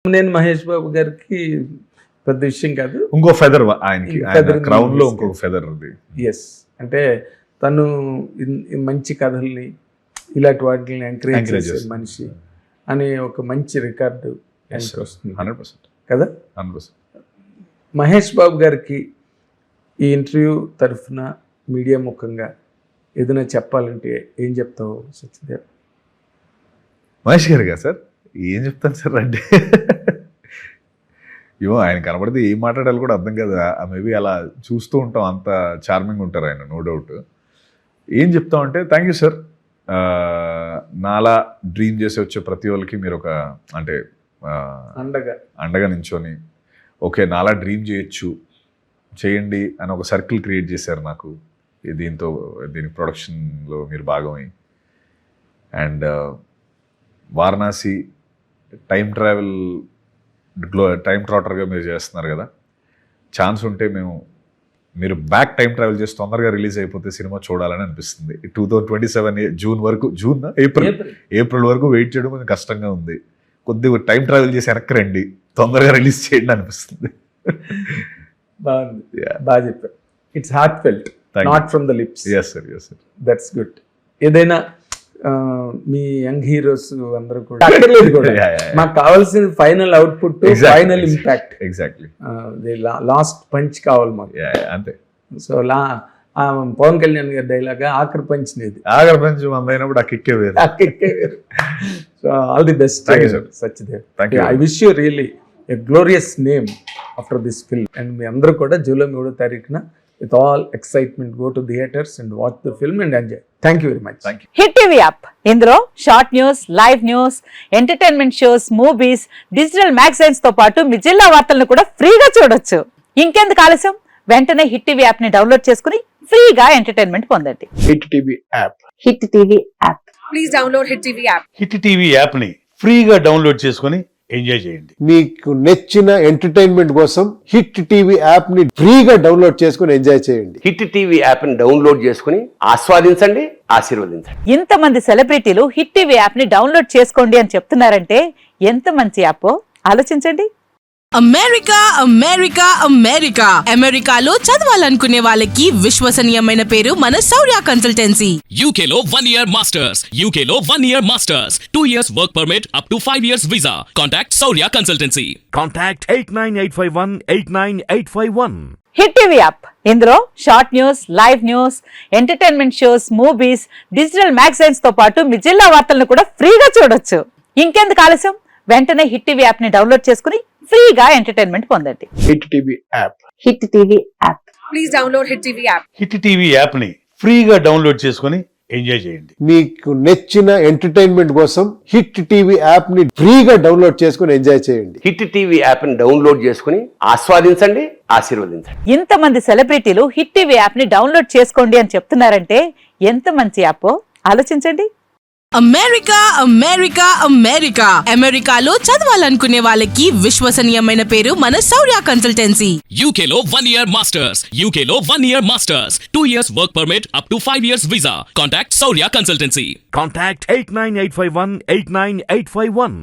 నేను మహేష్ బాబు గారికి పెద్ద విషయం కాదు, ఇంకో ఫెదర్ ఆయనకి, క్రౌన్ లో ఇంకొక ఫెదర్ ఉంది. ఎస్, అంటే తను మంచి కథల్ని ఇలాంటి వాటిని ఎంకరేజ్ చేసే మనిషి అనే ఒక మంచి రికార్డు వస్తుంది 100% కదా. 100%. మహేష్ బాబు గారికి ఈ ఇంటర్వ్యూ తరఫున మీడియా ముఖంగా ఏదైనా చెప్పాలంటే ఏం చెప్తావు సత్యదేవ్? మహేష్ గారిగా సార్ ఏం చెప్తాను సార్ అంటే ఏమో ఆయన కనబడితే ఏం మాట్లాడాలి కూడా అర్థం కదా. మేబీ అలా చూస్తూ ఉంటాం, అంత చార్మింగ్ ఉంటారు ఆయన, నో డౌట్. ఏం చెప్తామంటే థ్యాంక్ యూ సార్. నాలా డ్రీమ్ చేసి వచ్చే ప్రతి వాళ్ళకి మీరు ఒక అంటే అండగా నించొని ఓకే నాలా డ్రీమ్ చేయొచ్చు, చేయండి అని ఒక సర్కిల్ క్రియేట్ చేశారు నాకు. దీని ప్రొడక్షన్లో మీరు భాగమై. అండ్ వారణాసి టైం ట్రావెలర్గా మీరు చేస్తున్నారు కదా, ఛాన్స్ ఉంటే మీరు బ్యాక్ టైం ట్రావెల్ చేసి తొందరగా రిలీజ్ అయిపోతే సినిమా చూడాలని అనిపిస్తుంది. 2027 జూన్ వరకు, ఏప్రిల్ వరకు వెయిట్ చేయడం కొంచెం కష్టంగా ఉంది. కొద్దిగా టైం ట్రావెల్ చేసి వెనక్కి రండి, తొందరగా రిలీజ్ చేయండి అనిపిస్తుంది. బాగుంది, బాగా చెప్పారు. It's heart felt, not from the lips. yes sir. That's good. ఏదైనా మీ యంగ్ హీరోస్ అందరూ కూడా మాకు కావాల్సిన final output, final impact. Exactly last punch కావాలి మాకు, అంతే. సో పవన్ కళ్యాణ్ గారి డైలాగ్ ఆఖరి పంచ్ నేది, ఆఖరి పంచ్ అందైనప్పుడు ఆ కిక్కే వేరు. So all the best Satyadev. I wish you really a glorious name after this film. And మీ అందరూ కూడా జూలై 3వ తారీఖున with all excitement go to theaters and watch the film and enjoy. Thank you very much. Thank you. Hit TV app, ఇందులో short news, live news, entertainment shows, movies, digital magazines తో పాటు మీ జిల్లా వార్తలను కూడా ఫ్రీగా చూడొచ్చు. ఇంకెందుకు ఆలస్యం, వెంటనే హిట్ టీవీ యాప్ ని డౌన్లోడ్ చేసుకుని ఫ్రీగా ఎంటర్టైన్మెంట్ పొందండి. Hit TV app. Hit TV app. Please download Hit TV app. Hit TV యాప్ని ఫ్రీగా డౌన్లోడ్ చేసుకొని ఎంజాయ్ చేయండి. మీకు నచ్చిన ఎంటర్టైన్మెంట్ కోసం హిట్ టీవీ యాప్ ని ఫ్రీగా డౌన్లోడ్ చేసుకుని ఎంజాయ్ చేయండి. హిట్ టీవీ యాప్ ని డౌన్లోడ్ చేసుకుని ఆస్వాదించండి, ఆశీర్వదించండి. ఇంతమంది సెలబ్రిటీలు హిట్ టీవీ యాప్ ని డౌన్లోడ్ చేసుకోండి అని చెప్తున్నారంటే ఎంత మంచి యాప్ ఆలోచించండి. అమెరికా అమెరికాలో చదవాలనుకునే వాళ్ళకి విశ్వసనీయమైన పేరు మన శౌర్య కన్సల్టెన్సీ. UK లో 1 year masters, UK లో 1 year masters, 2 years work permit up to 5 years visa. Contact Saurya Consultancy. Contact 89851 Hit TV app, ఇందులో short news, live news, entertainment shows, movies, digital magazines తో పాటు మీ జిల్లా వార్తలను కూడా ఫ్రీగా చూడొచ్చు. ఇంకెందుకు ఆలస్యం, వెంటనే హిట్ టీవీ యాప్ ని డౌన్లోడ్ చేసుకుని ఫ్రీగా ఎంటర్టైన్మెంట్ పొందండి. Hit TV app. Hit TV app. Please download Hit TV app. Hit TV యాప్ని ఫ్రీగా డౌన్లోడ్ చేసుకొని ఎంజాయ్ చేయండి. మీకు నచ్చిన ఎంటర్టైన్మెంట్ కోసం హిట్ టీవీ యాప్ ని ఫ్రీగా డౌన్లోడ్ చేసుకుని ఎంజాయ్ చేయండి. హిట్ టీవీ యాప్ ని డౌన్లోడ్ చేసుకుని ఆస్వాదించండి, ఆశీర్వదించండి. ఇంతమంది సెలబ్రిటీలు హిట్ టీవీ యాప్ ని డౌన్లోడ్ చేసుకోండి అని చెప్తున్నారంటే ఎంత మంచి యాప్ ఆలోచించండి. అమెరికాలో చదవాలనుకునే వాళ్ళకి విశ్వసనీయమైన పేరు మన శౌర్య కన్సల్టెన్సీ. UK లో 1 year masters, UK లో 1 year masters, 2 years work permit up to 5 years visa. Contact Saurya Consultancy. Contact 89851